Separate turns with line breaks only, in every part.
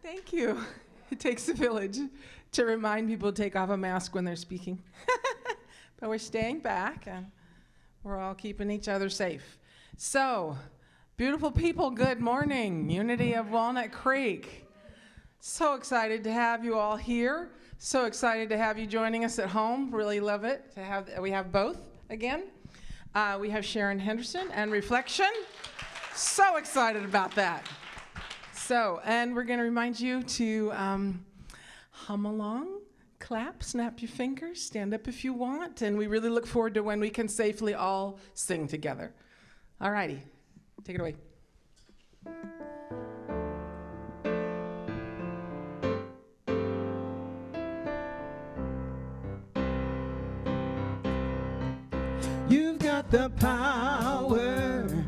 Thank you. It takes a village to remind people to take off a mask when they're speaking. But we're staying back, and we're all keeping each other safe. So, beautiful people, good morning. Unity of Walnut Creek. So excited to have you all here. So excited to have you joining us at home. Really love it to have. We have both again. We have Sharon Henderson and Reflection. So excited about that. So, and we're going to remind you to hum along, clap, snap your fingers, stand up if you want, and we really look forward to when we can safely all sing together. All righty, take it away.
You've got the power.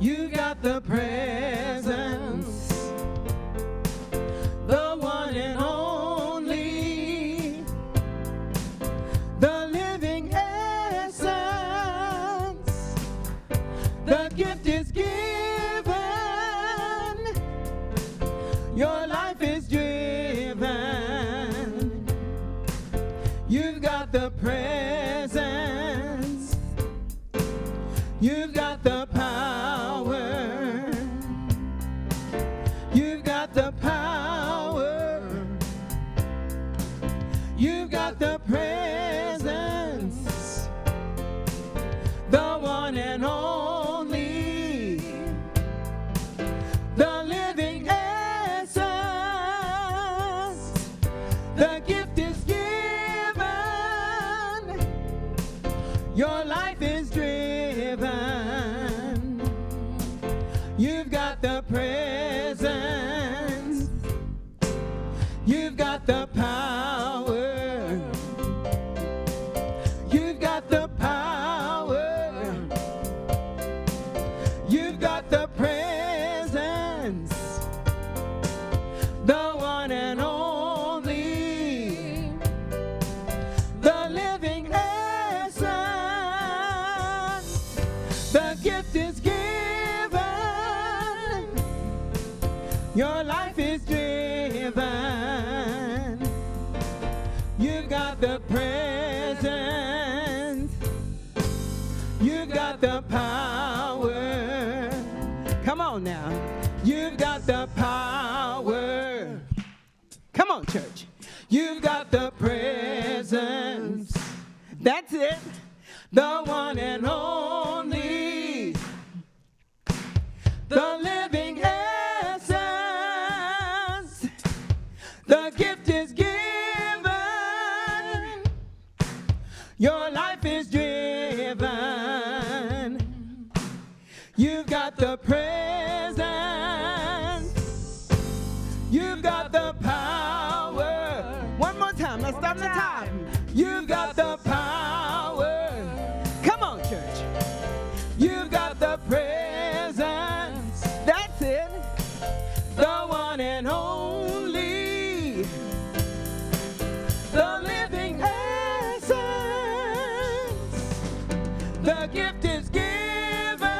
You got the presence, the one and only, the living essence. The gift is given, your life is driven. You've got the presence, you've got the power. You've got the power. You've got the presence, the one and only, the living essence. The gift is given, your life is driven. You've got the presence, you've got the power, you've got the power, you've got the presence, the one and only, the living essence. The gift is given, your life is driven. You've got the presence, you've got the power. Come on now. You've got the power. Come on, church. You've got the presence. That's it. The one and only, the living essence. The gift is given, your life is driven. You've got the presence, you've got the power. One more time, let's stop the time. You've got the power. Come on, church. You've got the presence. That's it. The one and only, the living essence. The gift is given,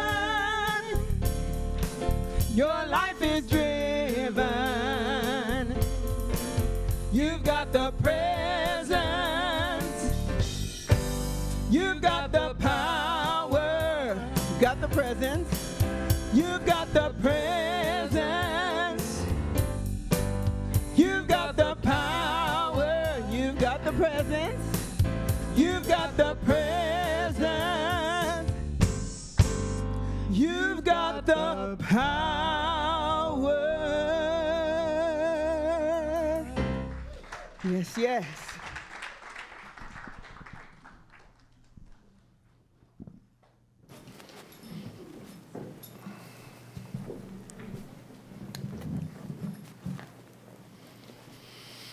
your life is driven. You've got the presence, you've got the power. You've got the presence, you've got the presence, you've got the power. You've got the presence, you've got the presence, you've got the power. Yes, yes.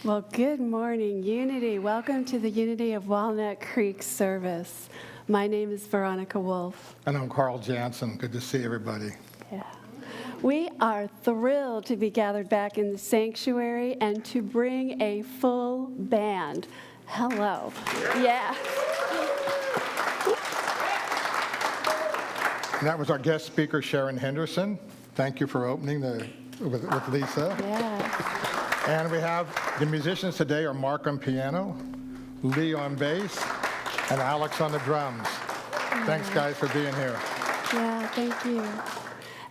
Well, good morning, Unity. Welcome to the Unity of Walnut Creek service. My name is Veronica Wolf.
And I'm Carl Jansen. Good to see everybody.
Yeah. We are thrilled to be gathered back in the sanctuary and to bring a full band. Hello. Yeah.
And that was our guest speaker, Sharon Henderson. Thank you for opening the with Lisa.
Yeah.
And we have the musicians today are Mark on piano, Lee on bass, and Alex on the drums. Thanks, guys, for being here.
Yeah, thank you.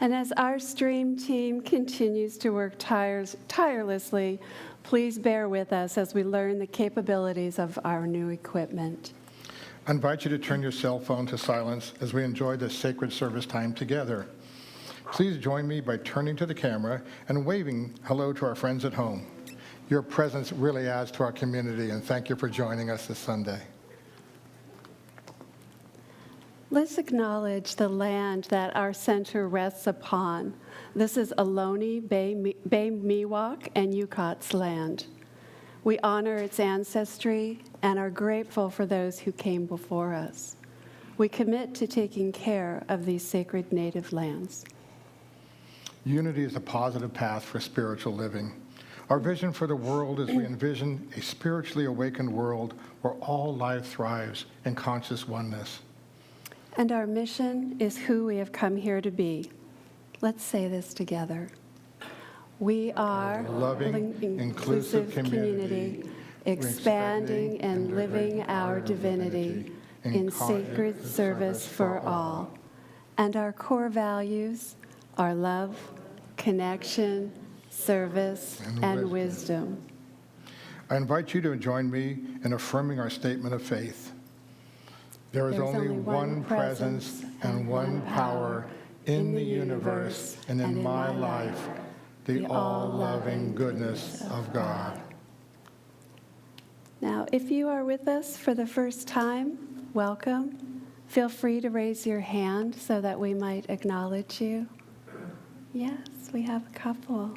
And as our stream team continues to work tirelessly, please bear with us as we learn the capabilities of our new equipment.
I invite you to turn your cell phone to silence as we enjoy this sacred service time together. Please join me by turning to the camera and waving hello to our friends at home. Your presence really adds to our community, and thank you for joining us this Sunday.
Let's acknowledge the land that our center rests upon. This is Ohlone, Bay Miwok, and Yukat's land. We honor its ancestry and are grateful for those who came before us. We commit to taking care of these sacred native lands.
Unity is a positive path for spiritual living. Our vision for the world is we envision a spiritually awakened world where all life thrives in conscious oneness.
And our mission is who we have come here to be. Let's say this together. We are
A loving, inclusive community,
expanding and living our divinity in sacred service for all. And our core values are love, connection, service, and wisdom.
I invite you to join me in affirming our statement of faith. There is only one presence and one power in the universe and in my life, the all-loving goodness of God.
Now, if you are with us for the first time, welcome. Feel free to raise your hand so that we might acknowledge you. Yes, we have a couple.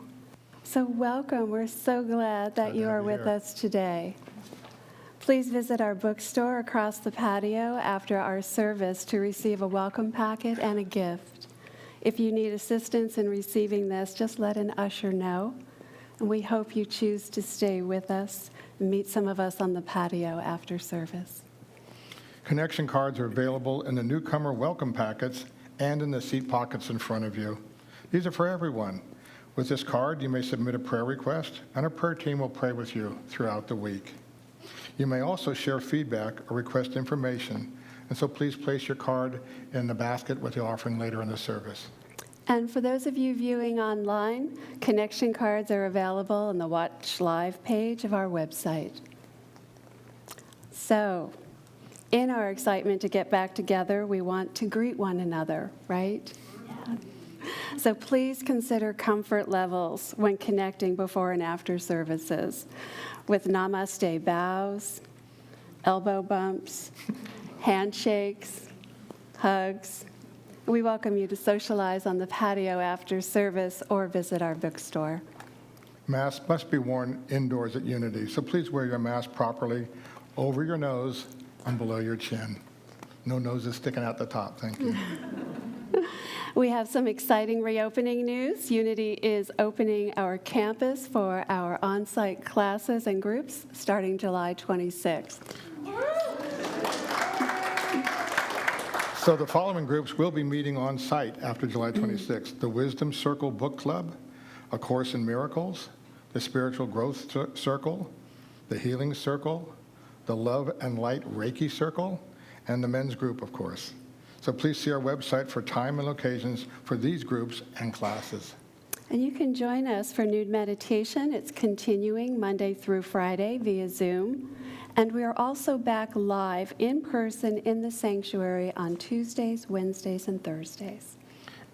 So welcome. We're so glad that you are with us today. Please visit our bookstore across the patio after our service to receive a welcome packet and a gift. If you need assistance in receiving this, just let an usher know. And we hope you choose to stay with us and meet some of us on the patio after service.
Connection cards are available in the newcomer welcome packets and in the seat pockets in front of you. These are for everyone. With this card, you may submit a prayer request, and our prayer team will pray with you throughout the week. You may also share feedback or request information, and so please place your card in the basket with the offering later in the service.
And for those of you viewing online, connection cards are available on the Watch Live page of our website. So, in our excitement to get back together, we want to greet one another, right? Yeah. So please consider comfort levels when connecting before and after services with namaste bows, elbow bumps, handshakes, hugs. We welcome you to socialize on the patio after service or visit our bookstore.
Masks must be worn indoors at Unity, so please wear your mask properly over your nose and below your chin. No noses sticking out the top, thank you.
We have some exciting reopening news. Unity is opening our campus for our on-site classes and groups starting July 26th.
So the following groups will be meeting on site after July 26th. The Wisdom Circle Book Club, A Course in Miracles, the Spiritual Growth Circle, the Healing Circle, the Love and Light Reiki Circle, and the men's group, of course. So please see our website for time and locations for these groups and classes.
And you can join us for nude meditation. It's continuing Monday through Friday via Zoom. And we are also back live in person in the sanctuary on Tuesdays, Wednesdays, and Thursdays.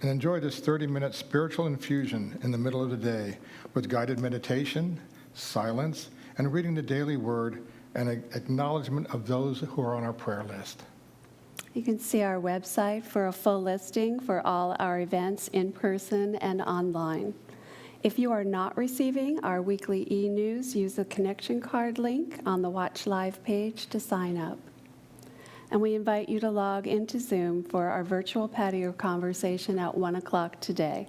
And enjoy this 30-minute spiritual infusion in the middle of the day with guided meditation, silence, and reading the daily word and acknowledgement of those who are on our prayer list.
You can see our website for a full listing for all our events in person and online. If you are not receiving our weekly e-news, use the connection card link on the Watch Live page to sign up. And we invite you to log into Zoom for our virtual patio conversation at 1 o'clock today.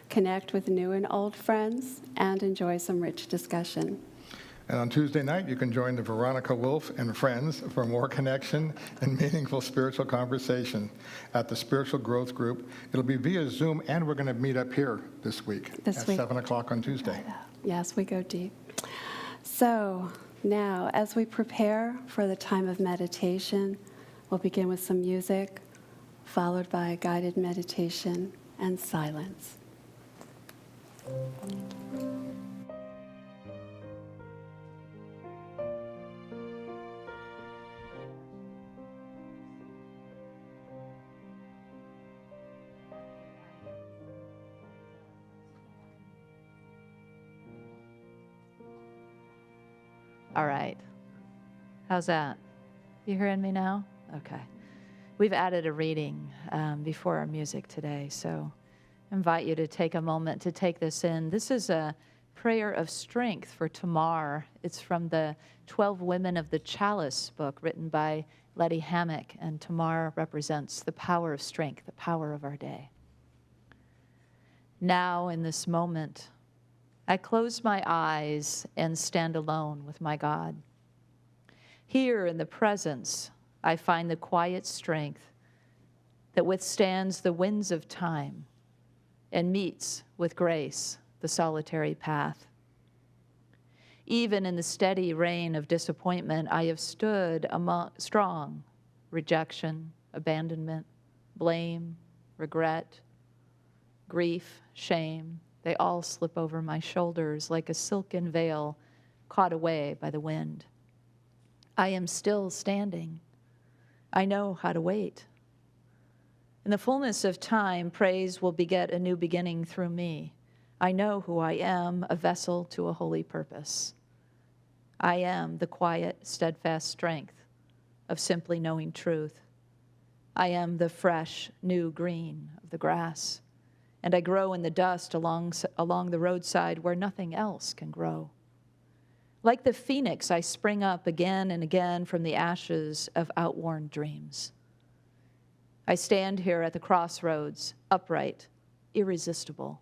Connect with new and old friends and enjoy some rich discussion.
And on Tuesday night, you can join the Veronica Wolf and friends for more connection and meaningful spiritual conversation at the Spiritual Growth Group. It'll be via Zoom, and we're going to meet up here this week at 7 o'clock on Tuesday.
Yes, we go deep. So now, as we prepare for the time of meditation, we'll begin with some music, followed by a guided meditation and silence.
All right. How's that? You hearing me now? Okay. We've added a reading before our music today, so I invite you to take a moment to take this in. This is a prayer of strength for Tamar. It's from the 12 Women of the Chalice book written by Letty Hammock, and Tamar represents the power of strength, the power of our day. Now, in this moment, I close my eyes and stand alone with my God. Here in the presence, I find the quiet strength that withstands the winds of time and meets with grace the solitary path. Even in the steady rain of disappointment, I have stood among strong rejection, abandonment, blame, regret, grief, shame. They all slip over my shoulders like a silken veil caught away by the wind. I am still standing. I know how to wait. In the fullness of time, praise will beget a new beginning through me. I know who I am, a vessel to a holy purpose. I am the quiet, steadfast strength of simply knowing truth. I am the fresh, new green of the grass, and I grow in the dust along the roadside where nothing else can grow. Like the phoenix, I spring up again and again from the ashes of outworn dreams. I stand here at the crossroads, upright, irresistible.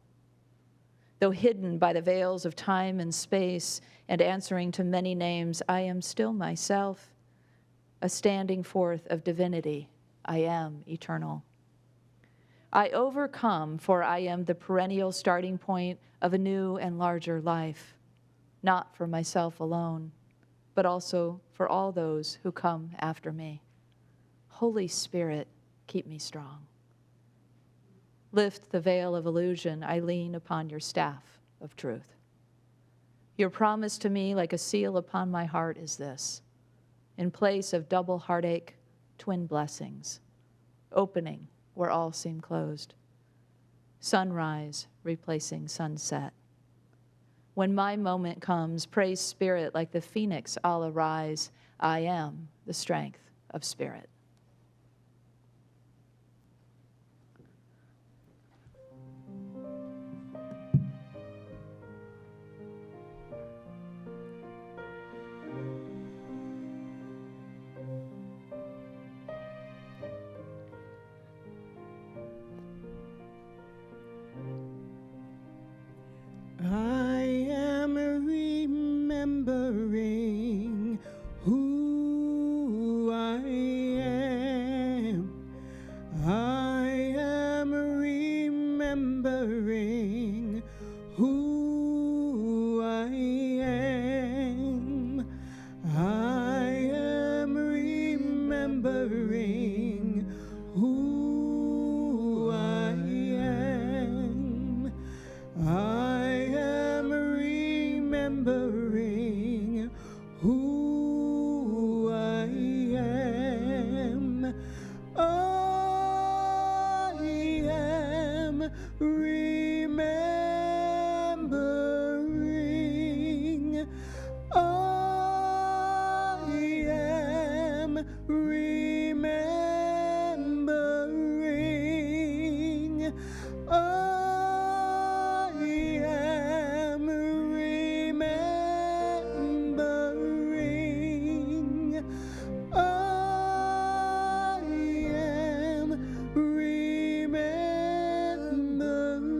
Though hidden by the veils of time and space and answering to many names, I am still myself, a standing forth of divinity. I am eternal. I overcome, for I am the perennial starting point of a new and larger life, not for myself alone, but also for all those who come after me. Holy Spirit, keep me strong. Lift the veil of illusion. I lean upon your staff of truth. Your promise to me, like a seal upon my heart, is this: in place of double heartache, twin blessings, opening where all seem closed, sunrise replacing sunset. When my moment comes, praise Spirit, like the phoenix, I'll arise. I am the strength of Spirit.
I am remembering who I am. I am remembering who I am. I am remembering who I am. I am remembering who I am. I am remembering. I am remembering. I am remembering. I am remembering.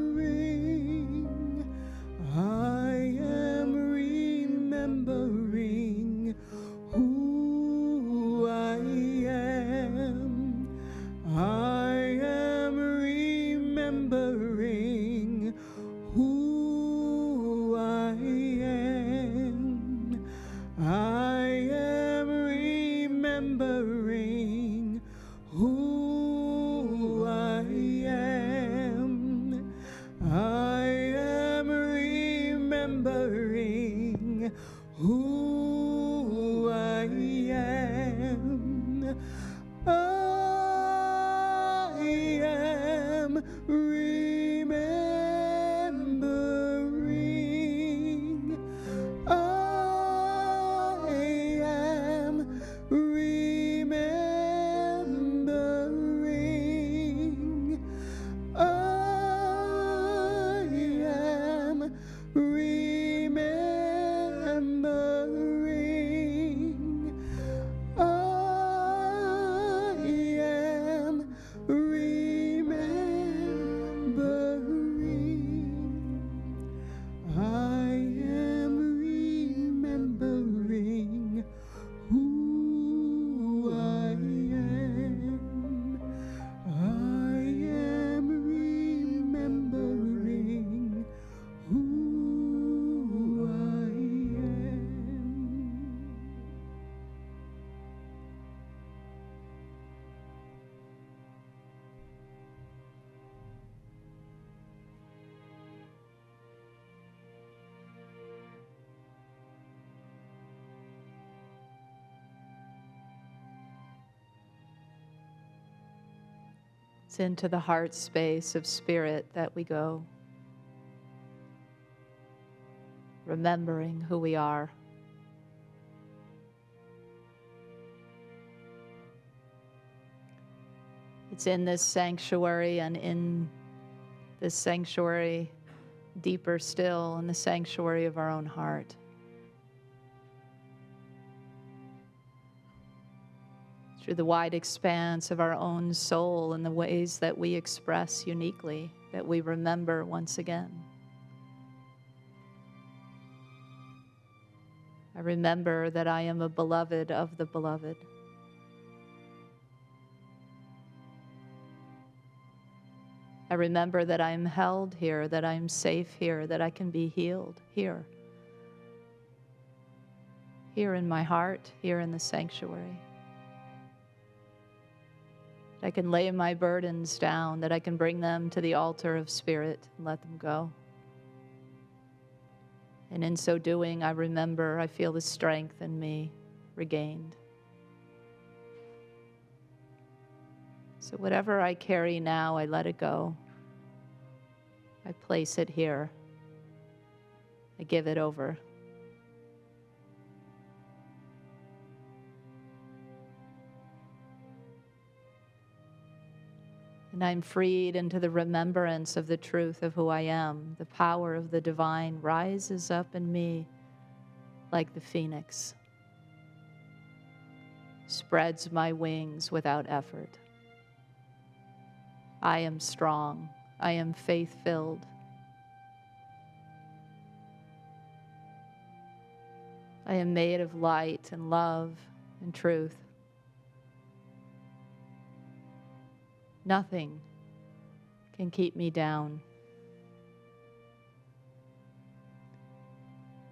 It's into the heart space of spirit that we go, remembering who we are. It's in this sanctuary, and in this sanctuary, deeper still, in the sanctuary of our own heart. Through the wide expanse of our own soul and the ways that we express uniquely, that we remember once again. I remember that I am a beloved of the beloved. I remember that I am held here, that I am safe here, that I can be healed here. Here in my heart, here in the sanctuary. I can lay my burdens down, that I can bring them to the altar of spirit and let them go. And in so doing, I remember, I feel the strength in me regained. So whatever I carry now, I let it go. I place it here. I give it over. And I'm freed into the remembrance of the truth of who I am. The power of the divine rises up in me like the phoenix, spreads my wings without effort. I am strong. I am faith-filled. I am made of light and love and truth. Nothing can keep me down.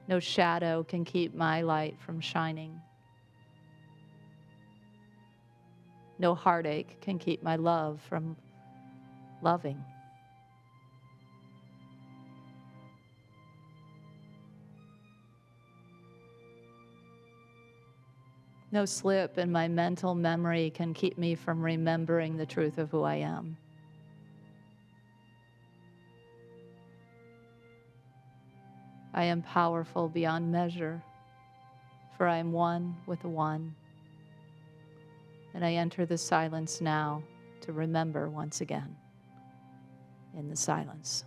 No shadow can keep my light from shining. No heartache can keep my love from loving. No slip in my mental memory can keep me from remembering the truth of who I am. I am powerful beyond measure, for I am one with the One. And I enter the silence now to remember once again in the silence.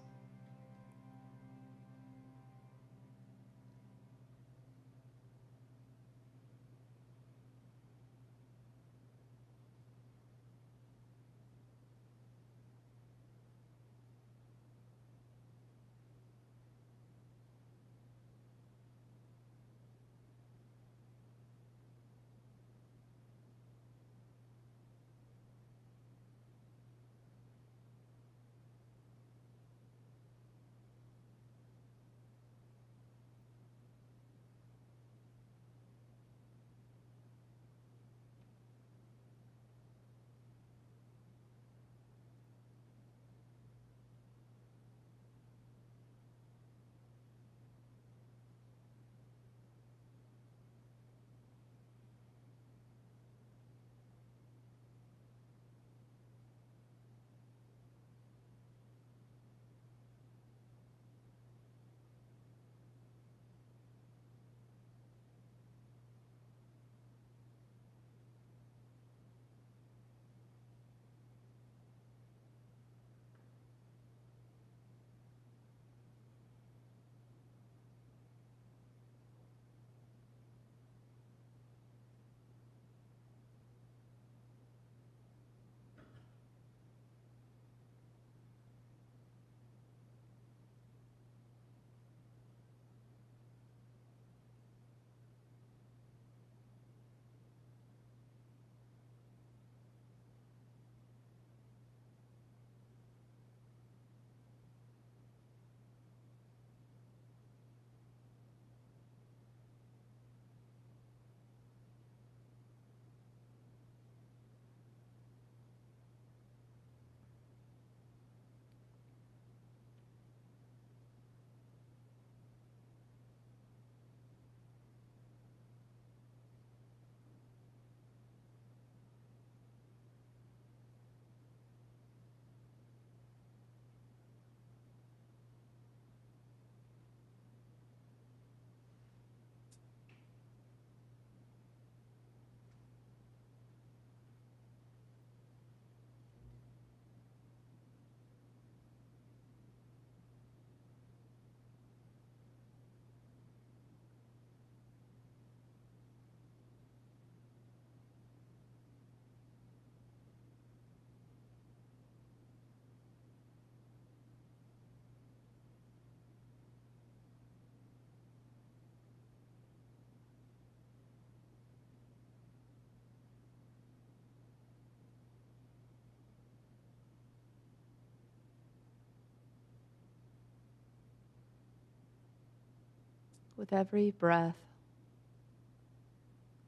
with every breath,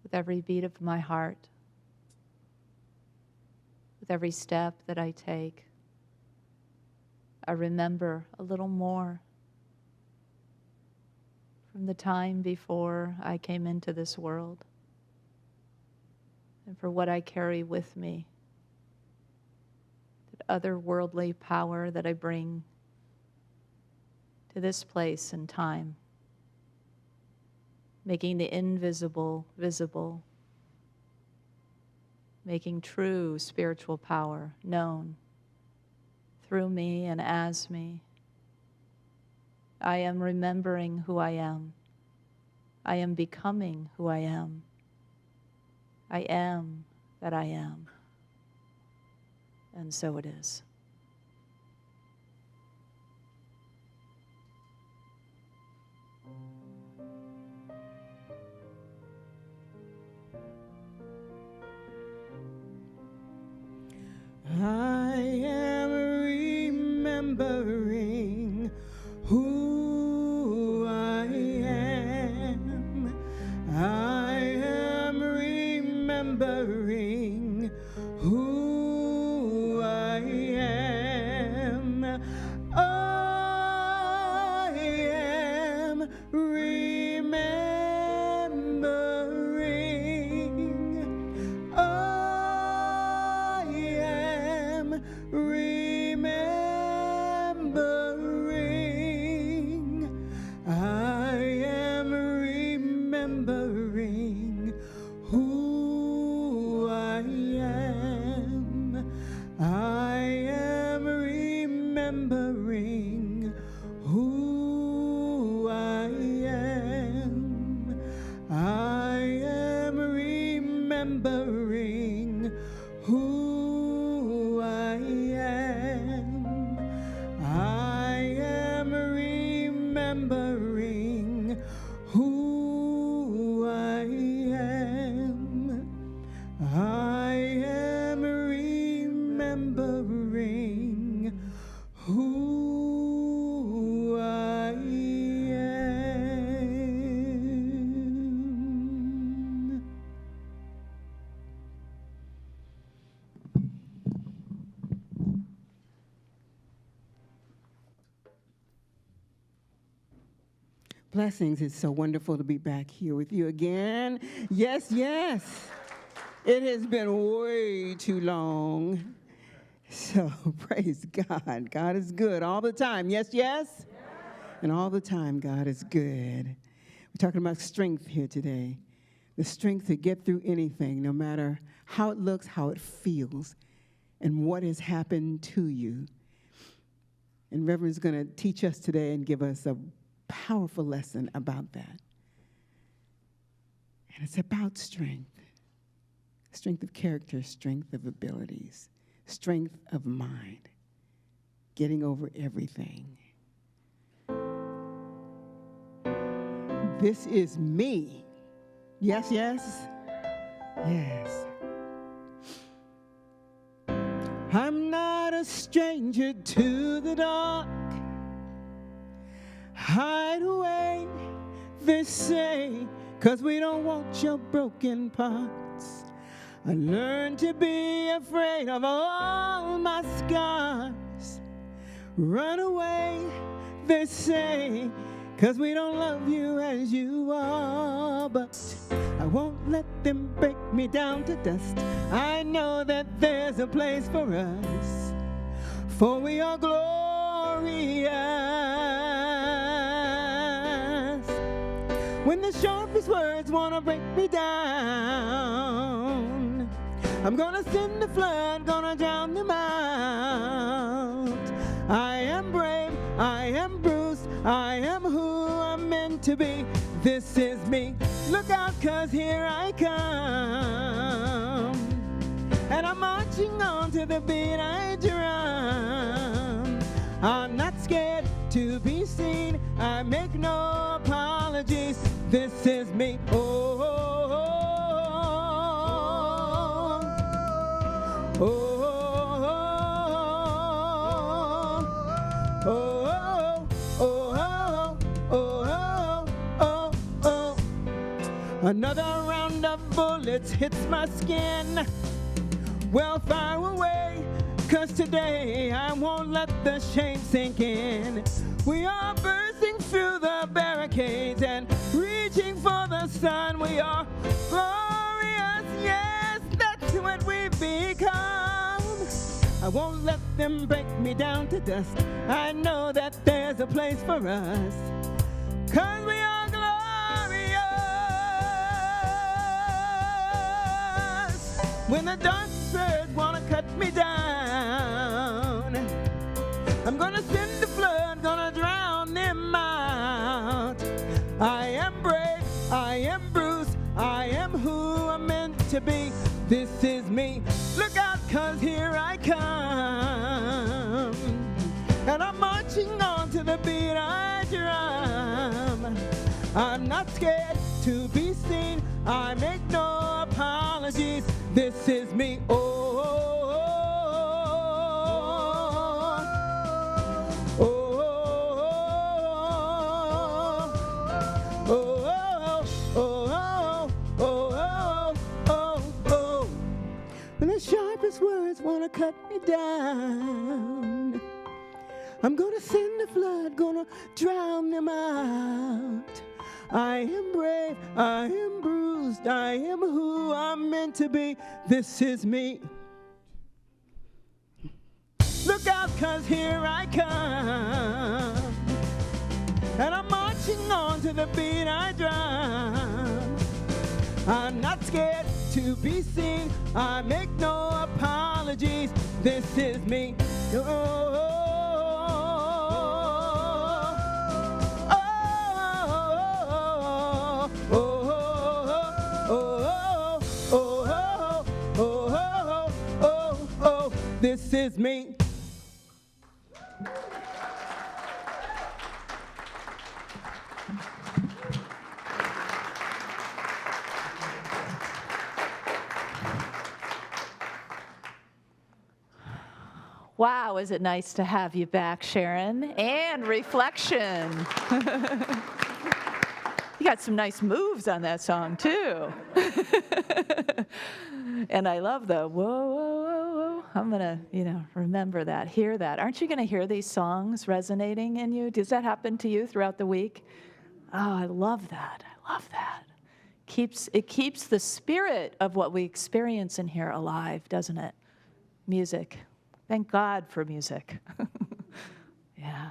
with every beat of my heart, with every step that I take, I remember a little more from the time before I came into this world, and for what I carry with me, that otherworldly power that I bring to this place and time, making the invisible visible, making true spiritual power known through me and as me. I am remembering who I am. I am becoming who I am. I am that I am. And so it is.
I am remembering who I am. I am remembering who I am. I am remembering. I am remembering. I am remembering who I am. I am remembering who I am. I am remembering who I am. I am remembering who I am. I am remembering who I am. Blessings. It's so wonderful to be back here with you again. Yes, yes. It has been way too long. So praise God. God is good all the time. Yes, yes? And all the time, God is good. We're talking about strength here today. The strength to get through anything, no matter how it looks, how it feels, and what has happened to you. And Reverend's going to teach us today and give us a powerful lesson about that. And it's about strength. Strength of character, strength of abilities, strength of mind, getting over everything. This is me. Yes, yes? Yes. I'm not a stranger to the dark. Hide away, they say, 'cause we don't want your broken parts. I learned to be afraid of all my scars. Run away, they say, 'cause we don't love you as you are. But I won't let them break me down to dust. I know that there's a place for us, for we are glorious. When the sharpest words wanna break me down, I'm gonna send the flood, gonna drown them out. I am brave, I am bruised, I am who I'm meant to be. This is me. Look out, 'cause here I come. And I'm marching on to the beat I drum. I'm not scared to be seen. I make no apologies. This is me. Oh, oh, oh, oh, oh, oh, oh, oh, oh, oh, oh, oh. Another round of bullets hits my skin. Well, fire away, 'cause today I won't let the shame sink in. We are bursting through the barricades and reaching for the sun. We are glorious, yes, that's what we've become. I won't let them break me down to dust. I know that there's a place for us, 'cause we are glorious. When the dark birds wanna cut me down, I'm gonna send the flood, gonna drown them out. I am brave, I am bruised, I am who I'm meant to be. This is me, look out, 'cause here I come. And I'm marching on to the beat I drum. I'm not scared to be seen, I make no apologies. This is me, oh, oh, oh, oh, oh, oh, oh. When the sharpest words wanna cut me down, I'm gonna send the flood, gonna drown them out. I am brave, I am bruised, I am who I'm meant to be. This is me. Look out, 'cause here I come. And I'm marching on to the beat I drum. I'm not scared to be seen, I make no apologies. This is me. Oh, this is me.
Wow, is it nice to have you back, Sharon? And reflection. You got some nice moves on that song, too. And I love the whoa, whoa, whoa, whoa. I'm going to, remember that, hear that. Aren't you going to hear these songs resonating in you? Does that happen to you throughout the week? Oh, I love that. I love that. It keeps the spirit of what we experience in here alive, doesn't it? Music. Thank God for music. Yeah.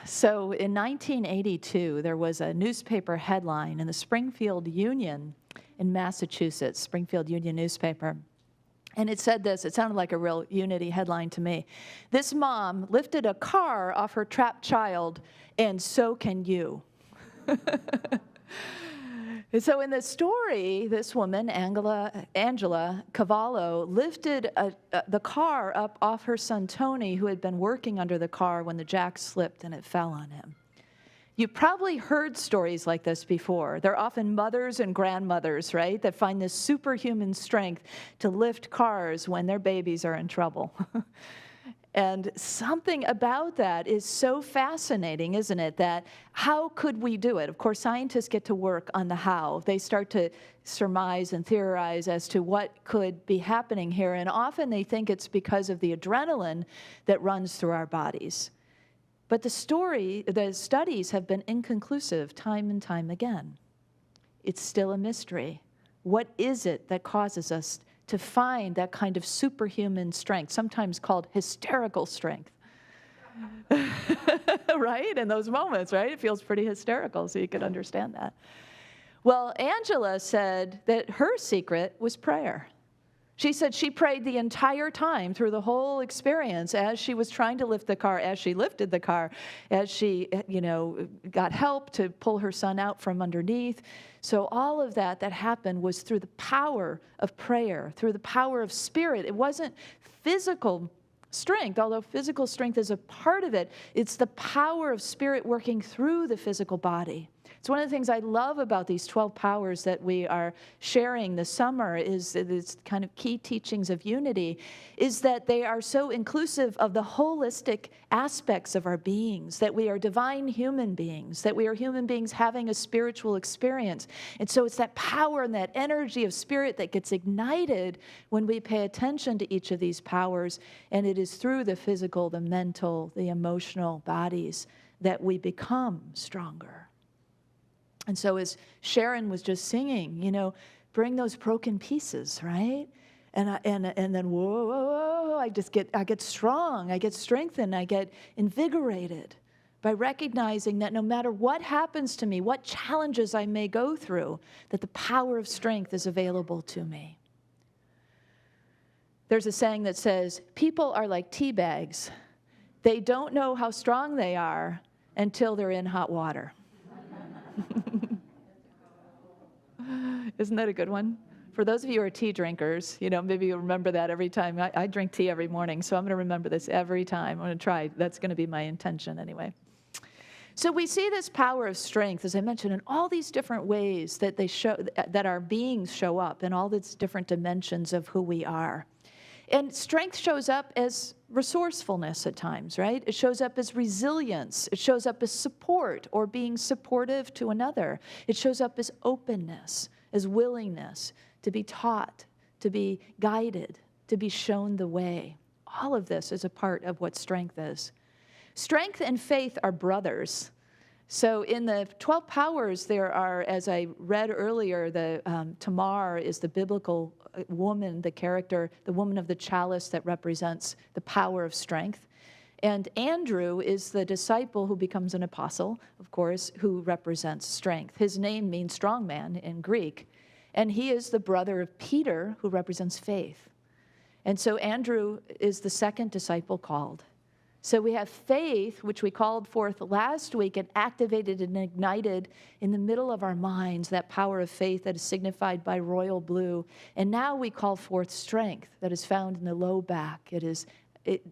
So in 1982, there was a newspaper headline in the Springfield Union in Massachusetts, Springfield Union newspaper. And it said this, it sounded like a real Unity headline to me. This mom lifted a car off her trapped child, and so can you. And so in the story, this woman, Angela Cavallo, lifted the car up off her son Tony, who had been working under the car when the jack slipped and it fell on him. You've probably heard stories like this before. They're often mothers and grandmothers, right, that find this superhuman strength to lift cars when their babies are in trouble. And something about that is so fascinating, isn't it, that how could we do it? Of course, scientists get to work on the how. They start to surmise and theorize as to what could be happening here, and often they think it's because of the adrenaline that runs through our bodies. But the studies have been inconclusive time and time again. It's still a mystery. What is it that causes us to find that kind of superhuman strength, sometimes called hysterical strength? Right? In those moments, right? It feels pretty hysterical, so you could understand that. Well, Angela said that her secret was prayer. She said she prayed the entire time through the whole experience as she was trying to lift the car, as she lifted the car, as she, got help to pull her son out from underneath. So all of that happened was through the power of prayer, through the power of spirit. It wasn't physical strength, although physical strength is a part of it. It's the power of spirit working through the physical body. It's one of the things I love about these 12 powers that we are sharing this summer is this kind of key teachings of unity, is that they are so inclusive of the holistic aspects of our beings, that we are divine human beings, that we are human beings having a spiritual experience. And so it's that power and that energy of spirit that gets ignited when we pay attention to each of these powers, and it is through the physical, the mental, the emotional bodies that we become stronger. And so as Sharon was just singing, you know, bring those broken pieces, right? And then whoa, I get strong, I get strengthened, I get invigorated by recognizing that no matter what happens to me, what challenges I may go through, that the power of strength is available to me. There's a saying that says, people are like tea bags. They don't know how strong they are until they're in hot water. Isn't that a good one? For those of you who are tea drinkers, you know, maybe you'll remember that every time. I drink tea every morning, so I'm going to remember this every time. I'm going to try. That's going to be my intention anyway. So we see this power of strength, as I mentioned, in all these different ways that they show, that our beings show up in all these different dimensions of who we are. And strength shows up as resourcefulness at times, right? It shows up as resilience. It shows up as support or being supportive to another. It shows up as openness, as willingness to be taught, to be guided, to be shown the way. All of this is a part of what strength is. Strength and faith are brothers. So in the 12 powers, there are, as I read earlier, Tamar is the biblical woman, the character, the woman of the chalice that represents the power of strength. And Andrew is the disciple who becomes an apostle, of course, who represents strength. His name means strong man in Greek. And he is the brother of Peter, who represents faith. And so Andrew is the second disciple called. So we have faith, which we called forth last week and activated and ignited in the middle of our minds, that power of faith that is signified by royal blue. And now we call forth strength that is found in the low back. It's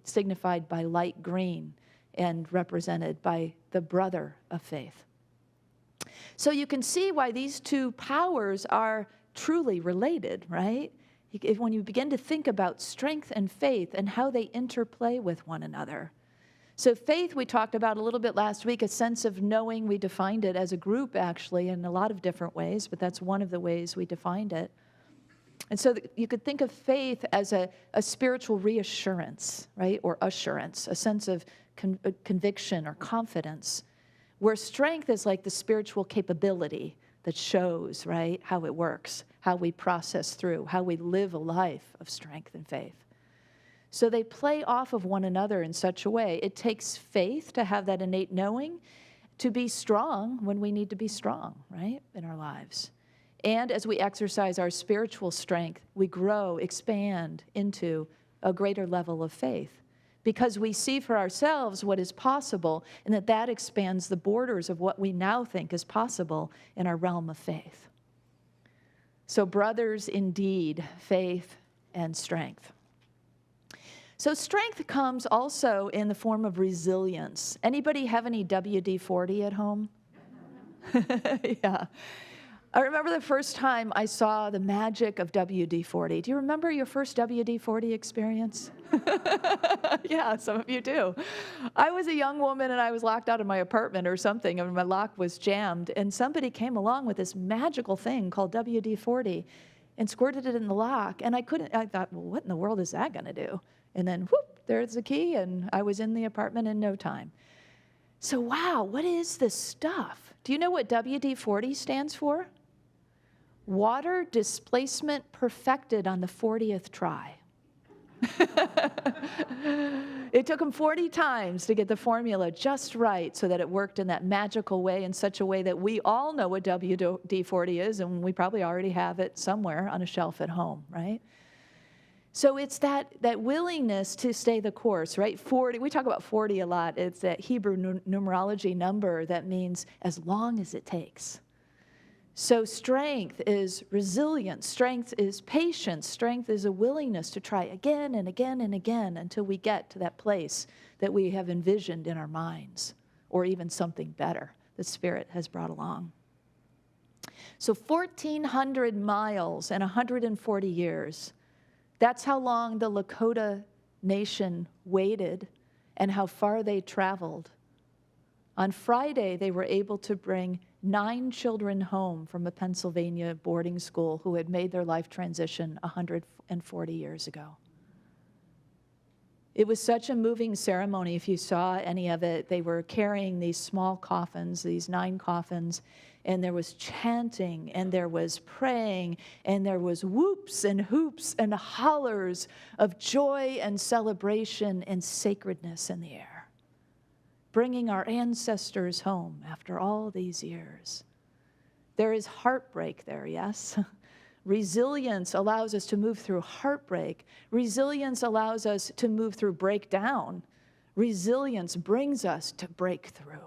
signified by light green and represented by the brother of faith. So you can see why these two powers are truly related, right? When you begin to think about strength and faith and how they interplay with one another. So faith, we talked about a little bit last week, a sense of knowing. We defined it as a group, actually, in a lot of different ways, but that's one of the ways we defined it. And so you could think of faith as a spiritual reassurance, right, or assurance, a sense of conviction or confidence, where strength is like the spiritual capability that shows, right, how it works, how we process through, how we live a life of strength and faith. So they play off of one another in such a way. It takes faith to have that innate knowing, to be strong when we need to be strong, right, in our lives. And as we exercise our spiritual strength, we grow, expand into a greater level of faith because we see for ourselves what is possible, and that expands the borders of what we now think is possible in our realm of faith. So brothers indeed, faith and strength. So strength comes also in the form of resilience. Anybody have any WD-40 at home? Yeah. I remember the first time I saw the magic of WD-40. Do you remember your first WD-40 experience? Yeah, some of you do. I was a young woman and I was locked out of my apartment or something, and my lock was jammed, and somebody came along with this magical thing called WD-40 and squirted it in the lock, and I thought, well, what in the world is that going to do? And then, whoop, there's the key, and I was in the apartment in no time. So, wow, what is this stuff? Do you know what WD-40 stands for? Water displacement perfected on the 40th try. It took them 40 times to get the formula just right so that it worked in that magical way, in such a way that we all know what WD-40 is, and we probably already have it somewhere on a shelf at home, right? So it's that willingness to stay the course, right? 40, we talk about 40 a lot. It's that Hebrew numerology number that means as long as it takes. So strength is resilience, strength is patience, strength is a willingness to try again and again and again until we get to that place that we have envisioned in our minds, or even something better the Spirit has brought along. So 1,400 miles and 140 years. That's how long the Lakota nation waited and how far they traveled. On Friday, they were able to bring 9 children home from a Pennsylvania boarding school who had made their life transition 140 years ago. It was such a moving ceremony. If you saw any of it, they were carrying these small coffins, these 9 coffins, and there was chanting, and there was praying, and there was whoops and hoops and hollers of joy and celebration and sacredness in the air, bringing our ancestors home after all these years. There is heartbreak there, yes? Resilience allows us to move through heartbreak. Resilience allows us to move through breakdown. Resilience brings us to breakthrough.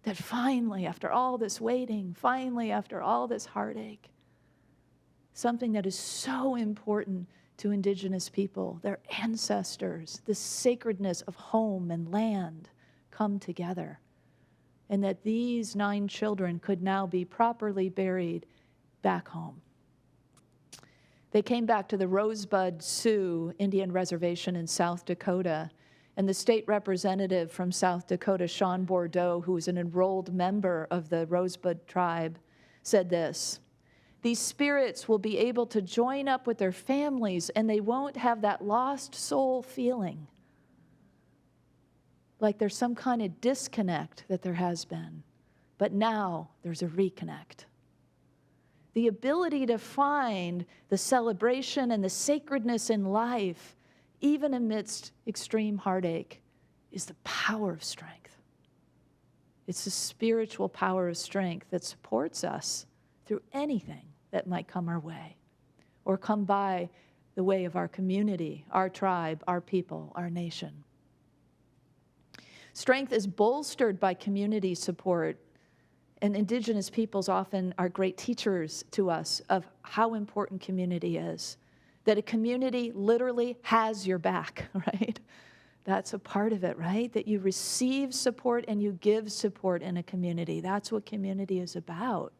That finally, after all this waiting, finally, after all this heartache, something that is so important to Indigenous people, their ancestors, the sacredness of home and land, come together. And that these 9 children could now be properly buried back home. They came back to the Rosebud Sioux Indian Reservation in South Dakota, and the state representative from South Dakota, Sean Bordeaux, who was an enrolled member of the Rosebud tribe, said this: "These spirits will be able to join up with their families, and they won't have that lost soul feeling, like there's some kind of disconnect that there has been. But now there's a reconnect." The ability to find the celebration and the sacredness in life, even amidst extreme heartache, is the power of strength. It's the spiritual power of strength that supports us through anything that might come our way or come by the way of our community, our tribe, our people, our nation. Strength is bolstered by community support. And Indigenous peoples often are great teachers to us of how important community is. That a community literally has your back, right? That's a part of it, right? That you receive support and you give support in a community. That's what community is about.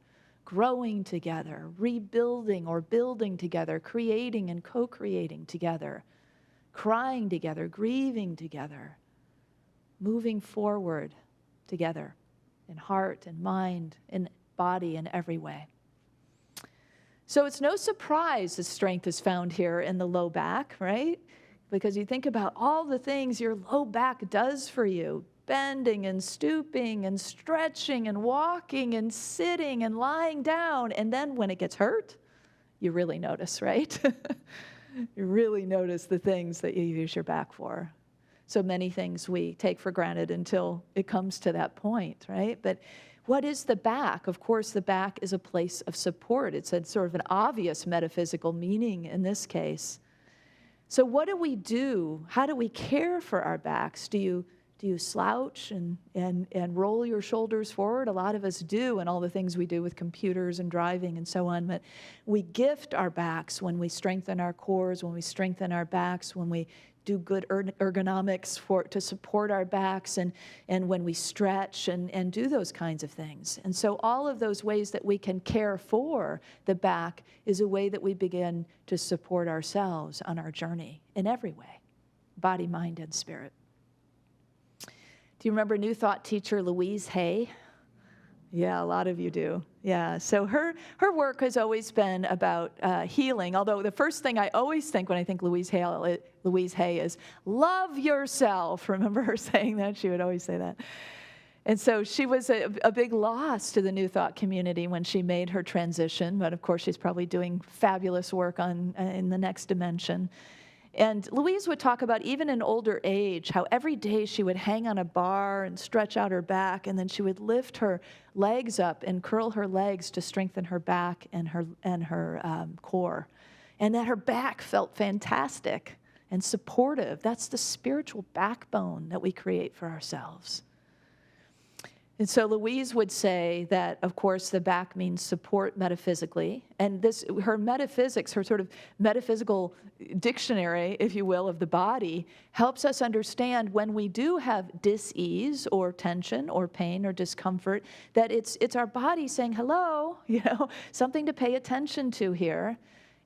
Growing together, rebuilding or building together, creating and co-creating together, crying together, grieving together, moving forward together. In heart and mind, in body, in every way. So it's no surprise that strength is found here in the low back, right? Because you think about all the things your low back does for you, bending and stooping and stretching and walking and sitting and lying down. And then when it gets hurt, you really notice, right? You really notice the things that you use your back for. So many things we take for granted until it comes to that point, right? But what is the back? Of course, the back is a place of support. It's a sort of an obvious metaphysical meaning in this case. So what do we do? How do we care for our backs? Do you slouch and roll your shoulders forward? A lot of us do, and all the things we do with computers and driving and so on. But we gift our backs when we strengthen our cores, when we strengthen our backs, when we do good ergonomics to support our backs, and when we stretch and do those kinds of things. And so all of those ways that we can care for the back is a way that we begin to support ourselves on our journey in every way, body, mind, and spirit. Do you remember New Thought teacher Louise Hay? Yeah, a lot of you do. Yeah, so her work has always been about healing, although the first thing I always think when I think Louise Hay is, love yourself. Remember her saying that? She would always say that. And so she was a big loss to the New Thought community when she made her transition, but of course she's probably doing fabulous work in the next dimension. And Louise would talk about, even in older age, how every day she would hang on a bar and stretch out her back, and then she would lift her legs up and curl her legs to strengthen her back and her core. And that her back felt fantastic and supportive. That's the spiritual backbone that we create for ourselves. And so Louise would say that, of course, the back means support metaphysically. And her metaphysics, her sort of metaphysical dictionary, if you will, of the body, helps us understand when we do have dis-ease or tension or pain or discomfort, that it's our body saying, hello, something to pay attention to here.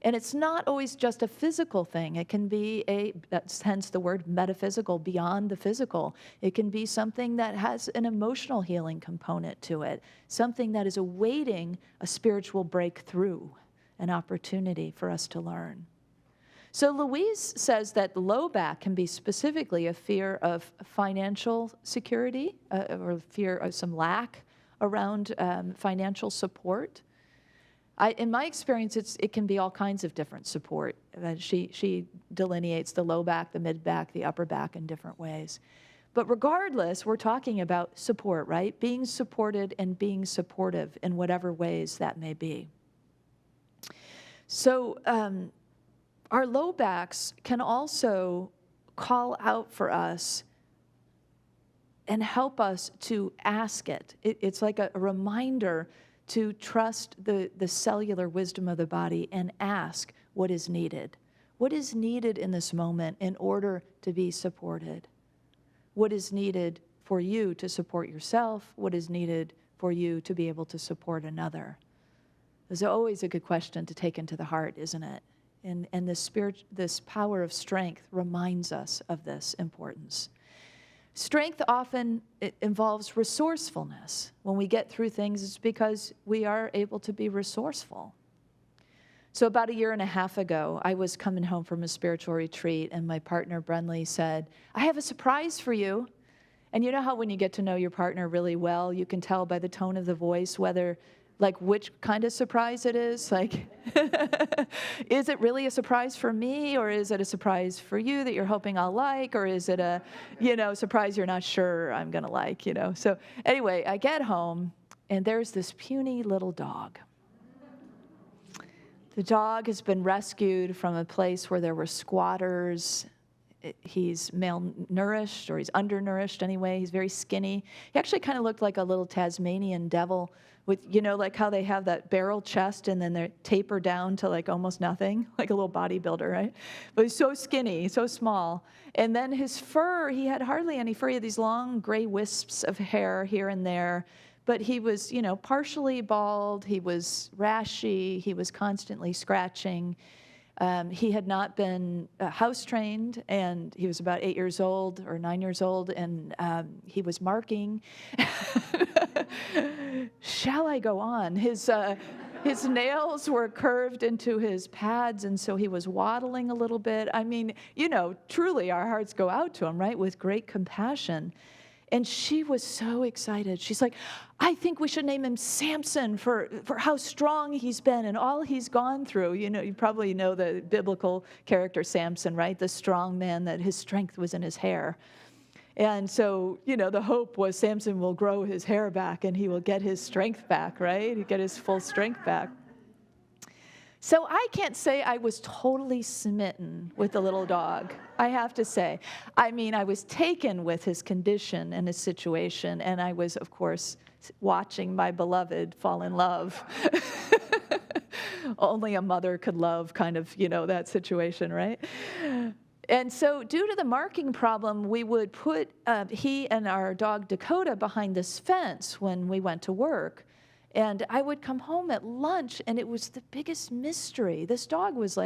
And it's not always just a physical thing. It can be that's hence the word metaphysical, beyond the physical. It can be something that has an emotional healing component to it, something that is awaiting a spiritual breakthrough, an opportunity for us to learn. So Louise says that the low back can be specifically a fear of financial security or fear of some lack around financial support. In my experience, it can be all kinds of different support. She delineates the low back, the mid back, the upper back in different ways. But regardless, we're talking about support, right? Being supported and being supportive in whatever ways that may be. So our low backs can also call out for us and help us to ask it. It's like a reminder to trust the cellular wisdom of the body and ask what is needed. What is needed in this moment in order to be supported? What is needed for you to support yourself? What is needed for you to be able to support another? It's always a good question to take into the heart, isn't it? And this power of strength reminds us of this importance. Strength often involves resourcefulness. When we get through things, it's because we are able to be resourceful. So about 1.5 years ago, I was coming home from a spiritual retreat, and my partner, Brenley, said, I have a surprise for you. And you know how when you get to know your partner really well, you can tell by the tone of the voice whether, which kind of surprise it is. Is it really a surprise for me, or is it a surprise for you that you're hoping I'll like, or is it a, surprise you're not sure I'm going to like, So anyway, I get home, and there's this puny little dog. The dog has been rescued from a place where there were squatters. He's malnourished, or he's undernourished anyway. He's very skinny. He actually kind of looked like a little Tasmanian devil with, like how they have that barrel chest and then they're tapered down to almost nothing, like a little bodybuilder, right? But he's so skinny, so small. And then his fur, he had hardly any fur. He had these long gray wisps of hair here and there. But he was, partially bald. He was rashy. He was constantly scratching. He had not been house trained, and he was about 8 years old or 9 years old, and he was marking. Shall I go on? His nails were curved into his pads, and so he was waddling a little bit. I mean, truly our hearts go out to him, right, with great compassion. And she was so excited. She's like, I think we should name him Samson for how strong he's been and all he's gone through. You probably know the biblical character Samson, right? The strong man that his strength was in his hair. And so, the hope was Samson will grow his hair back and he will get his strength back, right? He'll get his full strength back. So I can't say I was totally smitten with the little dog, I have to say. I mean, I was taken with his condition and his situation, and I was, of course, watching my beloved fall in love. Only a mother could love kind of, that situation, right? And so due to the marking problem, we would put he and our dog Dakota behind this fence when we went to work. And I would come home at lunch, and it was the biggest mystery. This dog was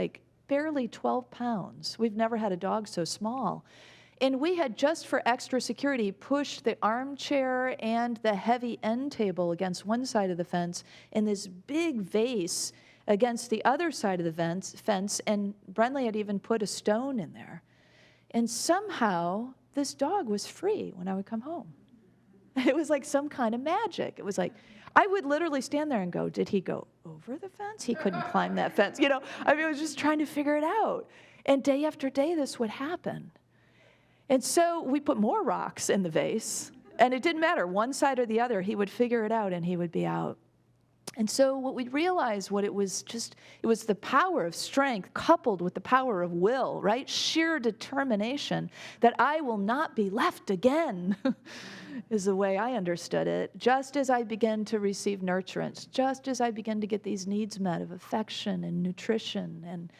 barely 12 pounds. We've never had a dog so small. And we had, just for extra security, pushed the armchair and the heavy end table against one side of the fence and this big vase against the other side of the fence, and Brenley had even put a stone in there. And somehow, this dog was free when I would come home. It was like some kind of magic. It was like, I would literally stand there and go, did he go over the fence? He couldn't climb that fence. I was just trying to figure it out. And day after day, this would happen. And so we put more rocks in the vase, and it didn't matter, one side or the other, he would figure it out and he would be out. And so what we realized, it was the power of strength coupled with the power of will, right? Sheer determination that I will not be left again is the way I understood it. Just as I began to receive nurturance, just as I began to get these needs met of affection and nutrition and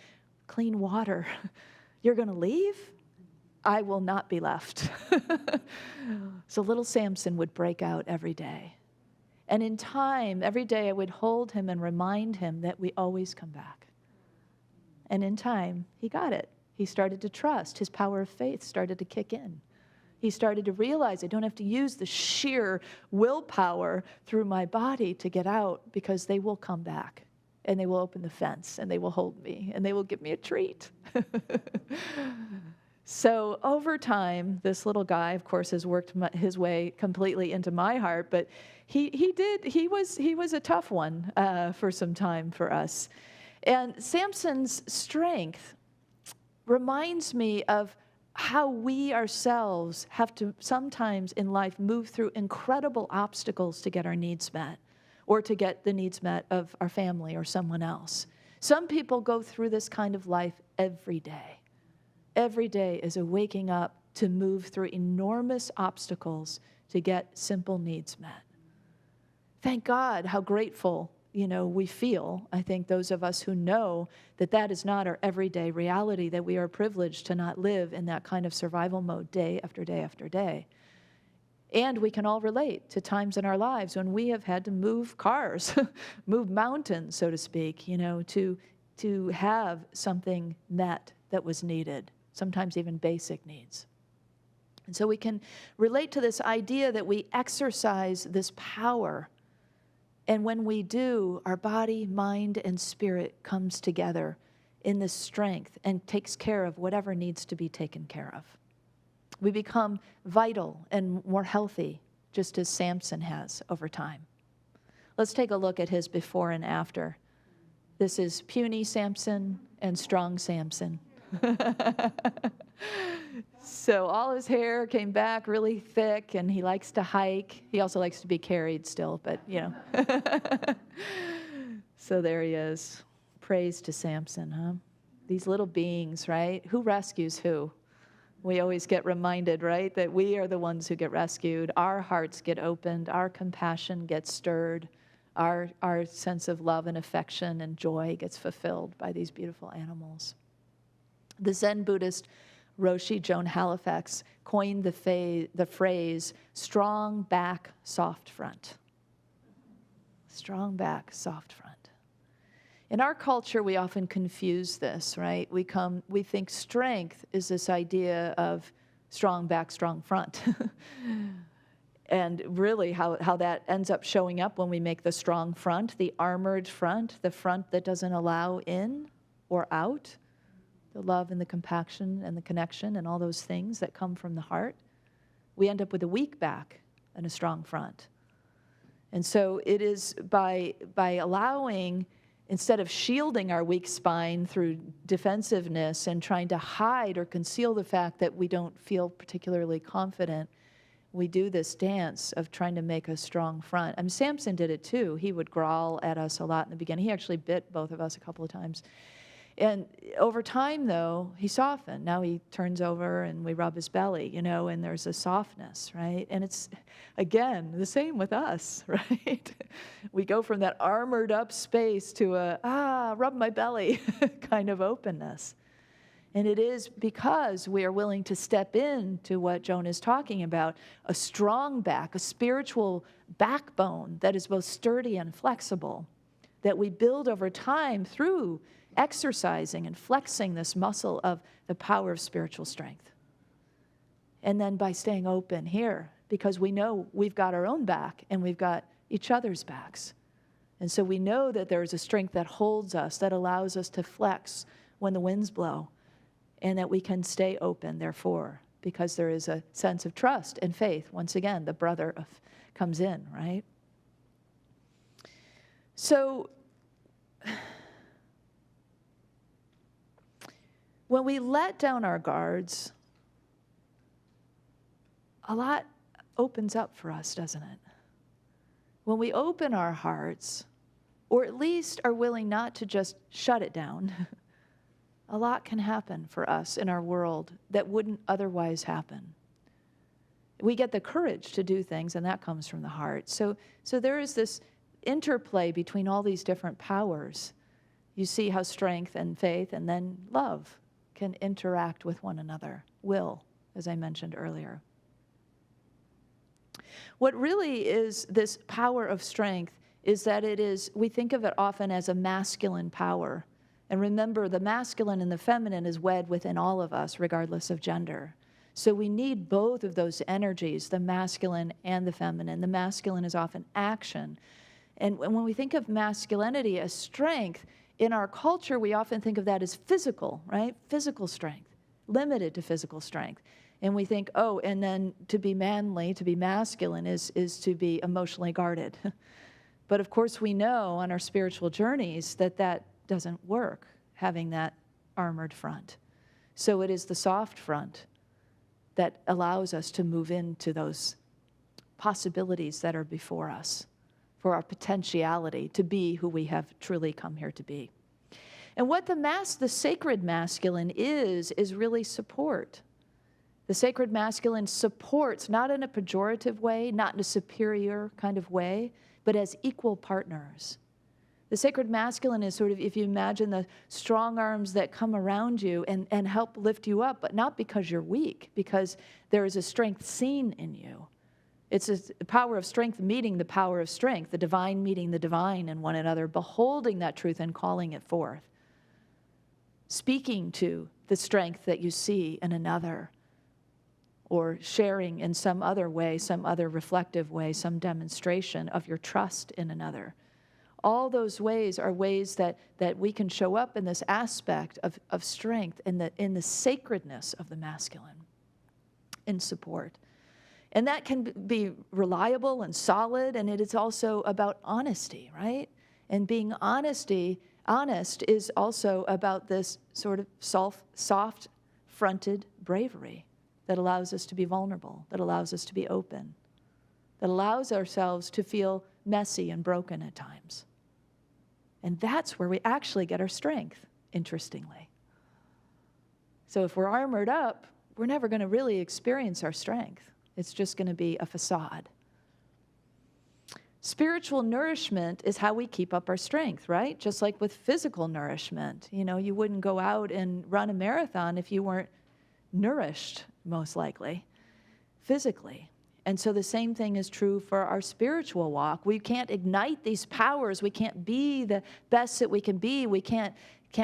clean water, you're going to leave? I will not be left. So little Samson would break out every day. And in time, every day I would hold him and remind him that we always come back. And in time, he got it. He started to trust. His power of faith started to kick in. He started to realize I don't have to use the sheer willpower through my body to get out, because they will come back and they will open the fence and they will hold me and they will give me a treat. So over time, this little guy, of course, has worked his way completely into my heart, but he was a tough one for some time for us. And Samson's strength reminds me of how we ourselves have to sometimes in life move through incredible obstacles to get our needs met, or to get the needs met of our family or someone else. Some people go through this kind of life every day. Every day is a waking up to move through enormous obstacles to get simple needs met. Thank God how grateful, we feel. I think those of us who know that that is not our everyday reality, that we are privileged to not live in that kind of survival mode day after day after day. And we can all relate to times in our lives when we have had to move cars, move mountains, so to speak, to have something met that was needed, sometimes even basic needs. And so we can relate to this idea that we exercise this power. And when we do, our body, mind, and spirit comes together in this strength and takes care of whatever needs to be taken care of. We become vital and more healthy, just as Samson has over time. Let's take a look at his before and after. This is puny Samson and strong Samson. So all his hair came back really thick, and he likes to hike. He also likes to be carried still, but So there he is. Praise to Samson, huh? These little beings, right? Who rescues who? We always get reminded, right, that we are the ones who get rescued. Our hearts get opened. Our compassion gets stirred. Our sense of love and affection and joy gets fulfilled by these beautiful animals. The Zen Buddhist Roshi Joan Halifax coined the phrase, strong back, soft front. Strong back, soft front. In our culture, we often confuse this, right? We think strength is this idea of strong back, strong front. And really how that ends up showing up when we make the strong front, the armored front, the front that doesn't allow in or out, the love and the compassion and the connection and all those things that come from the heart. We end up with a weak back and a strong front. And so it is by allowing, instead of shielding our weak spine through defensiveness and trying to hide or conceal the fact that we don't feel particularly confident, we do this dance of trying to make a strong front. Samson did it too. He would growl at us a lot in the beginning. He actually bit both of us a couple of times. And over time, though, he softened. Now he turns over and we rub his belly, and there's a softness, right? And it's, again, the same with us, right? We go from that armored up space to rub my belly kind of openness. And it is because we are willing to step into what Joan is talking about, a strong back, a spiritual backbone that is both sturdy and flexible, that we build over time through exercising and flexing this muscle of the power of spiritual strength. And then by staying open here, because we know we've got our own back and we've got each other's backs. And so we know that there is a strength that holds us, that allows us to flex when the winds blow, and that we can stay open, therefore, because there is a sense of trust and faith. Once again, the brother comes in, right? So when we let down our guards, a lot opens up for us, doesn't it? When we open our hearts, or at least are willing not to just shut it down, a lot can happen for us in our world that wouldn't otherwise happen. We get the courage to do things, and that comes from the heart. So there is this interplay between all these different powers. You see how strength and faith and then love can interact with one another. Will, as I mentioned earlier. What really is this power of strength is that we think of it often as a masculine power. And remember, the masculine and the feminine is wed within all of us, regardless of gender. So we need both of those energies, the masculine and the feminine. The masculine is often action. And when we think of masculinity as strength, in our culture, we often think of that as physical, right? Physical strength, limited to physical strength. And we think, oh, and then to be manly, to be masculine is to be emotionally guarded. But of course, we know on our spiritual journeys that doesn't work, having that armored front. So it is the soft front that allows us to move into those possibilities that are before us, for our potentiality to be who we have truly come here to be. And what the sacred masculine is really support. The sacred masculine supports, not in a pejorative way, not in a superior kind of way, but as equal partners. The sacred masculine is sort of, if you imagine the strong arms that come around you and help lift you up, but not because you're weak, because there is a strength seen in you. It's the power of strength meeting the power of strength, the divine meeting the divine in one another, beholding that truth and calling it forth. Speaking to the strength that you see in another, or sharing in some other way, some other reflective way, some demonstration of your trust in another. All those ways are ways that we can show up in this aspect of strength, in the sacredness of the masculine, in support. And that can be reliable and solid, and it is also about honesty, right? And being honest is also about this sort of soft-fronted bravery that allows us to be vulnerable, that allows us to be open, that allows ourselves to feel messy and broken at times. And that's where we actually get our strength, interestingly. So if we're armored up, we're never going to really experience our strength. It's just going to be a facade. Spiritual nourishment is how we keep up our strength, right? Just like with physical nourishment. You know, you wouldn't go out and run a marathon if you weren't nourished, most likely, physically. And so the same thing is true for our spiritual walk. We can't ignite these powers. We can't be the best that we can be. We can't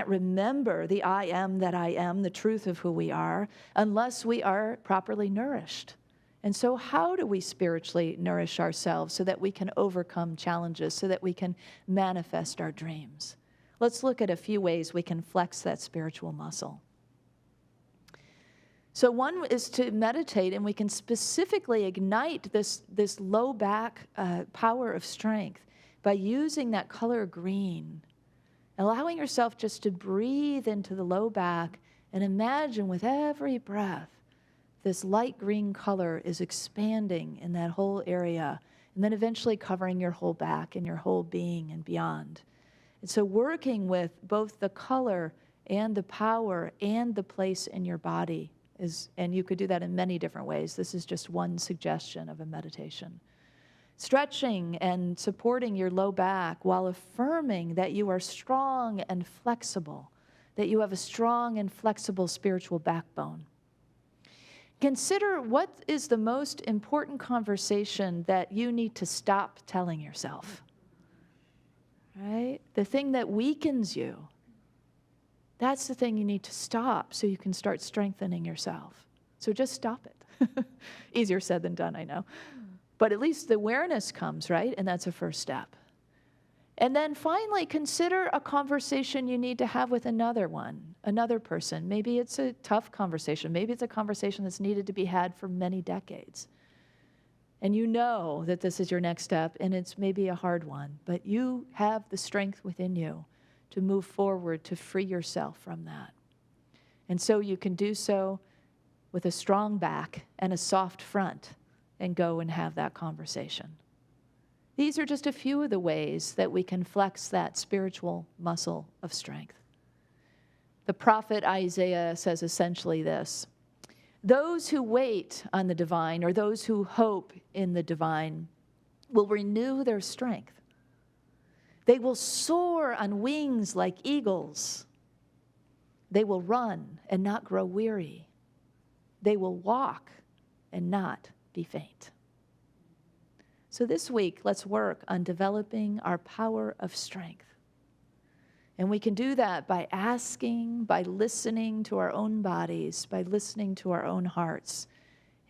remember the I am that I am, the truth of who we are, unless we are properly nourished. And so how do we spiritually nourish ourselves so that we can overcome challenges, so that we can manifest our dreams? Let's look at a few ways we can flex that spiritual muscle. So one is to meditate, and we can specifically ignite this low back power of strength by using that color green, allowing yourself just to breathe into the low back and imagine with every breath this light green color is expanding in that whole area, and then eventually covering your whole back and your whole being and beyond. And so working with both the color and the power and the place in your body and you could do that in many different ways. This is just one suggestion of a meditation. Stretching and supporting your low back while affirming that you are strong and flexible, that you have a strong and flexible spiritual backbone. Consider what is the most important conversation that you need to stop telling yourself, right? The thing that weakens you. That's the thing you need to stop so you can start strengthening yourself. So just stop it. Easier said than done, I know. But at least the awareness comes, right? And that's a first step. And then finally, consider a conversation you need to have with another person. Maybe it's a tough conversation. Maybe it's a conversation that's needed to be had for many decades. And you know that this is your next step, and it's maybe a hard one, but you have the strength within you to move forward, to free yourself from that. And so you can do so with a strong back and a soft front and go and have that conversation. These are just a few of the ways that we can flex that spiritual muscle of strength. The prophet Isaiah says essentially this: those who wait on the divine, or those who hope in the divine, will renew their strength. They will soar on wings like eagles. They will run and not grow weary. They will walk and not be faint. So this week, let's work on developing our power of strength. And we can do that by asking, by listening to our own bodies, by listening to our own hearts,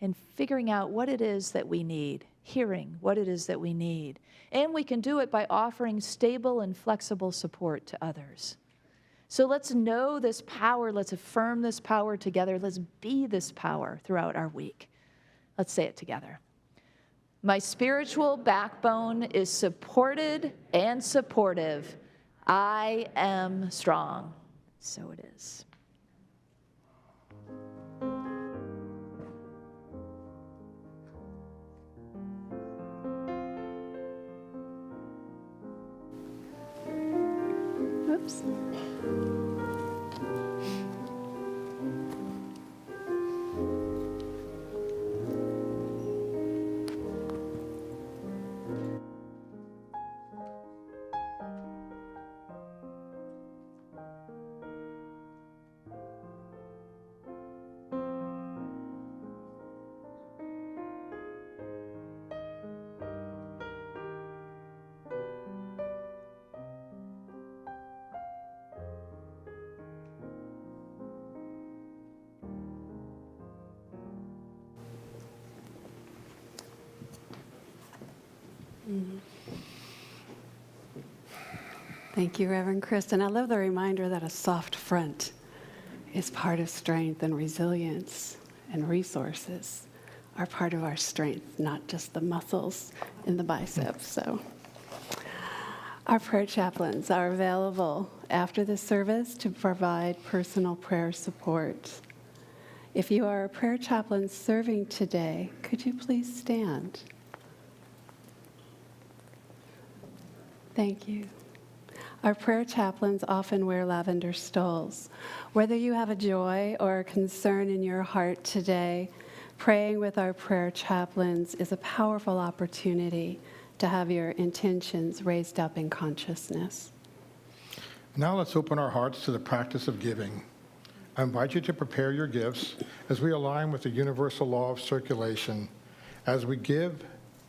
and figuring out what it is that we need, hearing what it is that we need. And we can do it by offering stable and flexible support to others. So let's know this power, let's affirm this power together, let's be this power throughout our week. Let's say it together. My spiritual backbone is supported and supportive. I am strong. So it is.
Oops. Thank you, Reverend Kristen. I love the reminder that a soft front is part of strength, and resilience and resources are part of our strength, not just the muscles in the biceps. So our prayer chaplains are available after the service to provide personal prayer support. If you are a prayer chaplain serving today, could you please stand? Thank you. Our prayer chaplains often wear lavender stoles. Whether you have a joy or a concern in your heart today, praying with our prayer chaplains is a powerful opportunity to have your intentions raised up in consciousness.
Now let's open our hearts to the practice of giving. I invite you to prepare your gifts as we align with the universal law of circulation. As we give,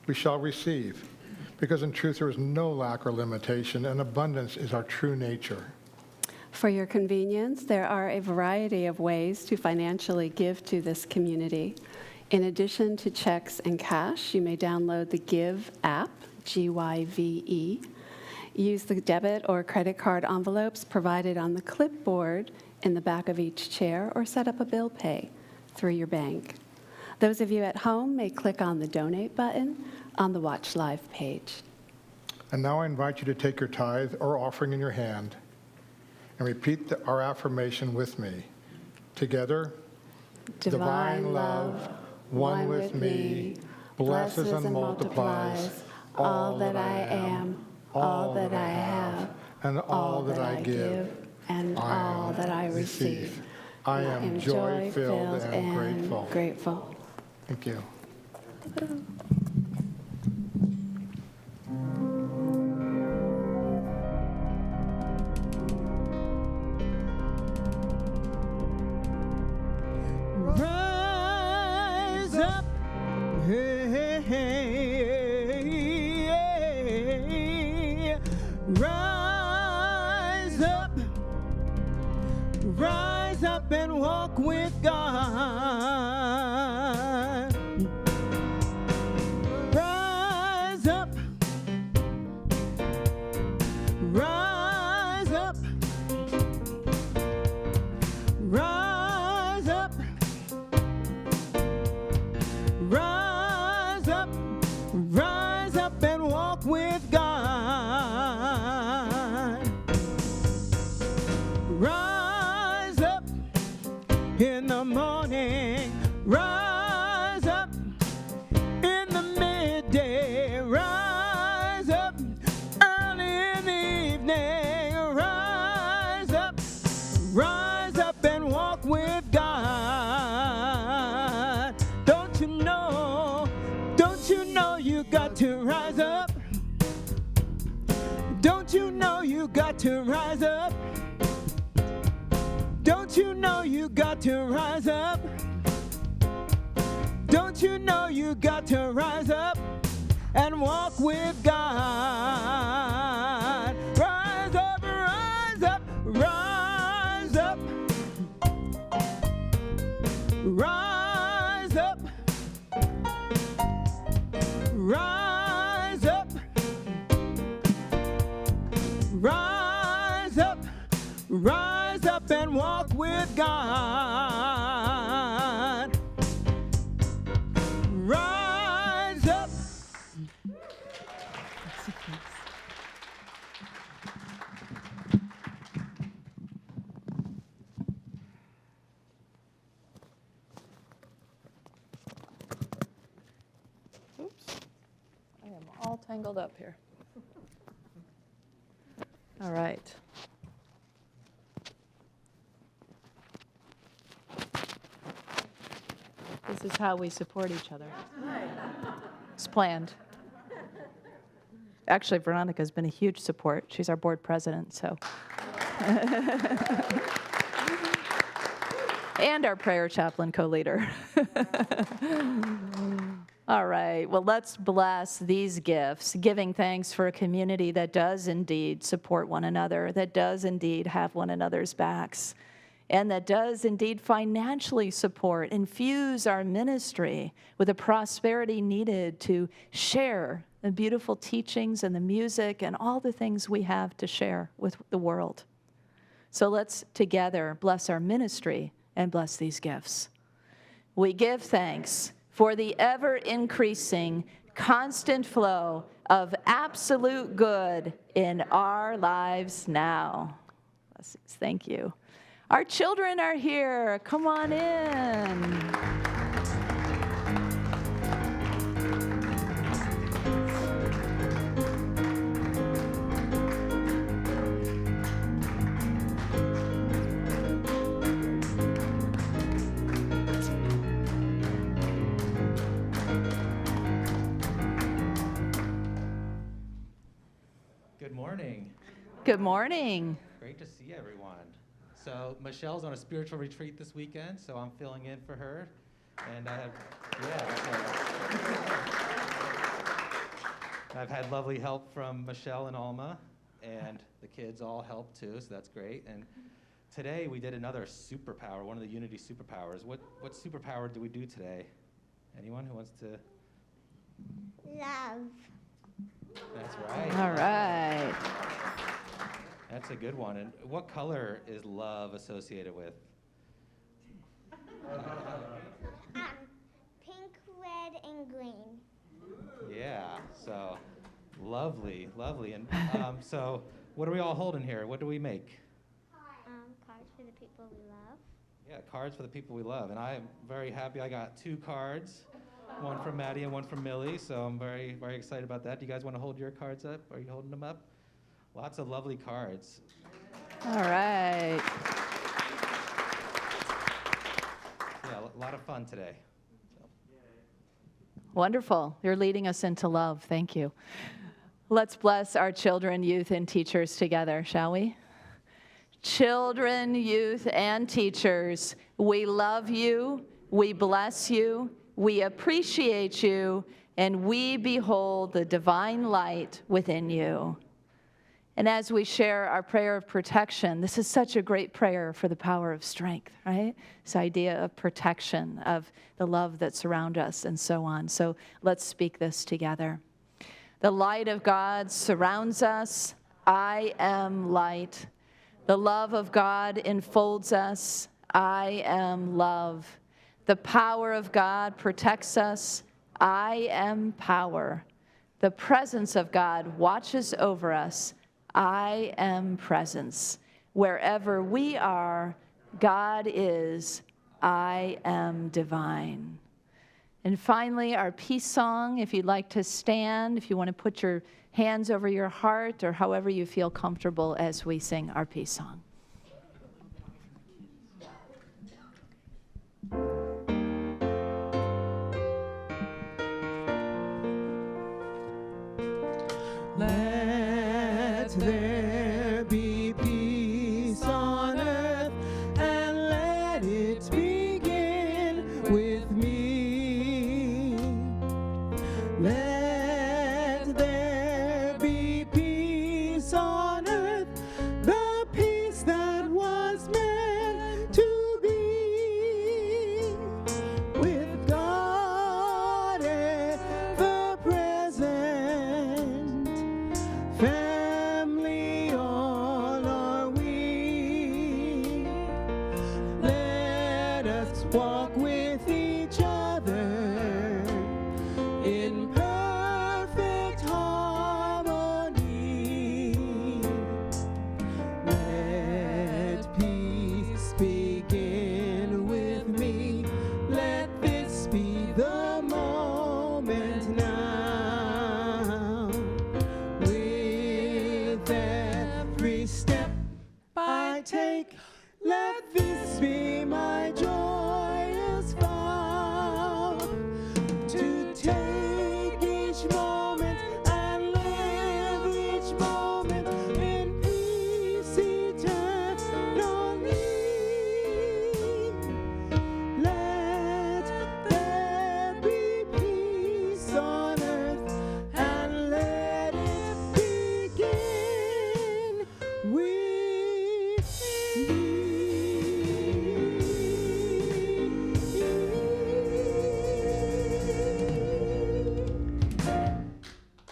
we shall receive. Because in truth, there is no lack or limitation, and abundance is our true nature.
For your convenience, there are a variety of ways to financially give to this community. In addition to checks and cash, you may download the Give app, G-Y-V-E. Use the debit or credit card envelopes provided on the clipboard in the back of each chair, or set up a bill pay through your bank. Those of you at home may click on the Donate button on the Watch Live page.
And now I invite you to take your tithe or offering in your hand and repeat our affirmation with me. Together,
Divine love, one with me, blesses and multiplies all that I am, all that I have,
and all that I give,
and all that I receive.
I am joy-filled and
grateful.
Thank you.
Rise up, hey, hey, hey, rise up and walk with God. you got to rise up? Don't you know you got to rise up? Don't you know you got to rise up? Don't you know you got to rise up and walk with God? Rise up, rise up, rise up. Rise up. Rise up. Rise up. Rise up and walk with God. Rise up.
Oops. I am all tangled up here. All right. This is how we support each other. It's planned. Actually, Veronica's been a huge support. She's our board president, so. And our prayer chaplain co-leader. All right, well, let's bless these gifts, giving thanks for a community that does indeed support one another, that does indeed have one another's backs, and that does indeed financially support, infuse our ministry with the prosperity needed to share the beautiful teachings and the music and all the things we have to share with the world. So let's together bless our ministry and bless these gifts. We give thanks for the ever-increasing, constant flow of absolute good in our lives now. Blessings. Thank you. Our children are here. Come on in.
Good morning.
Good morning.
Great to see everyone. So Michelle's on a spiritual retreat this weekend, so I'm filling in for her. And I've had lovely help from Michelle and Alma, and the kids all helped too, so that's great. And today we did another superpower, one of the Unity superpowers. What superpower do we do today? Anyone who wants to?
Love.
That's right.
All right.
That's a good one. And what color is love associated with?
Pink, red, and green.
Yeah, so lovely, lovely. And so what are we all holding here? What do we make?
Cards for the people we love.
Yeah, cards for the people we love. And I am very happy I got 2 cards, one from Maddie and one from Millie, so I'm very, very excited about that. Do you guys want to hold your cards up? Are you holding them up? Lots of lovely cards.
All right.
Yeah, a lot of fun today.
Wonderful. You're leading us into love. Thank you. Let's bless our children, youth, and teachers together, shall we? Children, youth, and teachers, we love you, we bless you, we appreciate you, and we behold the divine light within you. And as we share our prayer of protection, this is such a great prayer for the power of strength, right? This idea of protection, of the love that surrounds us, and so on. So let's speak this together. The light of God surrounds us. I am light. The love of God enfolds us. I am love. The power of God protects us. I am power. The presence of God watches over us. I am presence. Wherever we are, God is. I am divine. And finally, our peace song, if you'd like to stand, if you want to put your hands over your heart, or however you feel comfortable as we sing our peace song.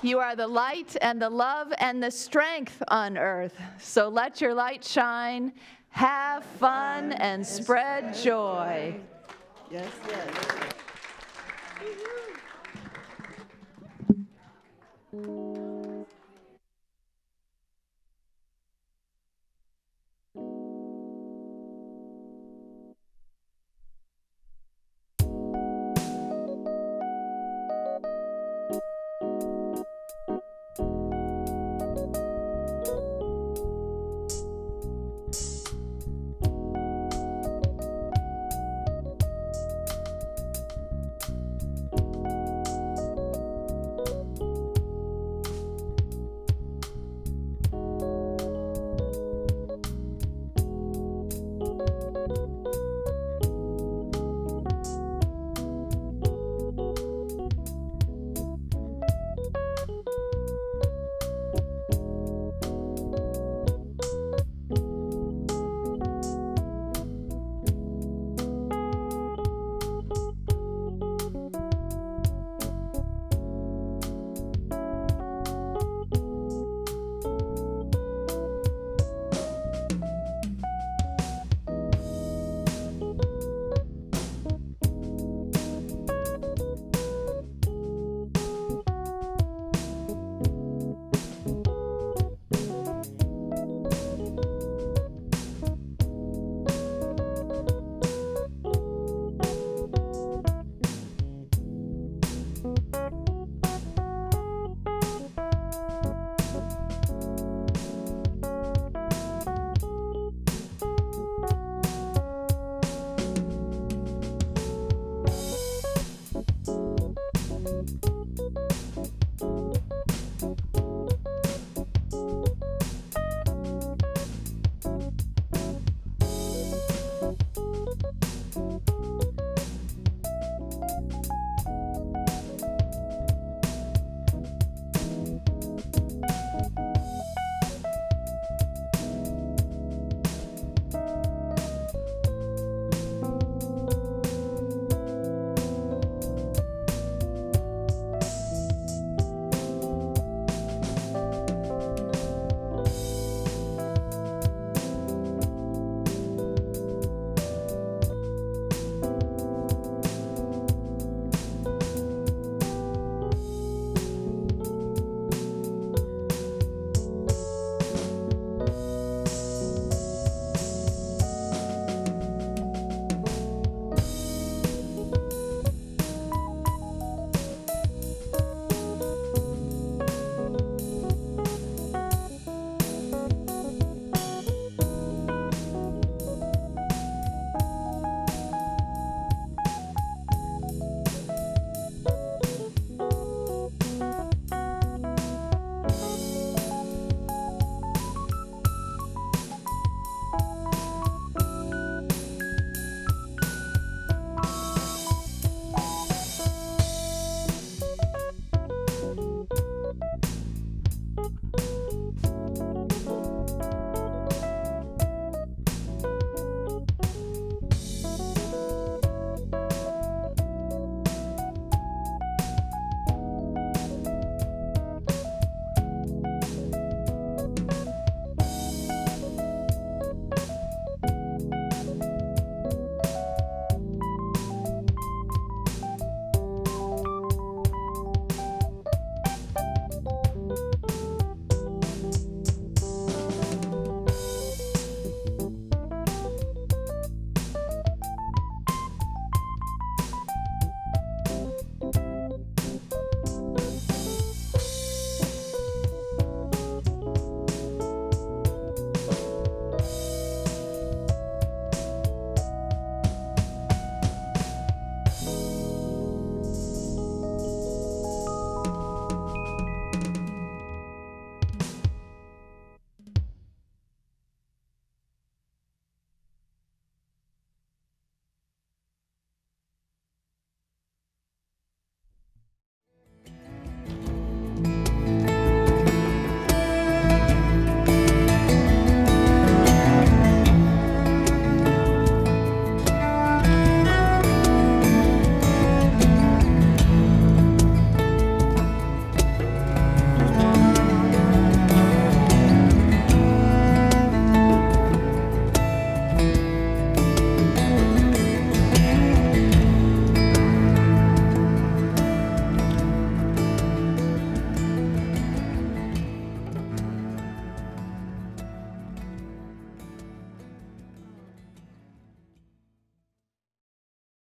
You are the light and the love and the strength on earth. So let your light shine, have fun, and spread joy.
Yes, yes.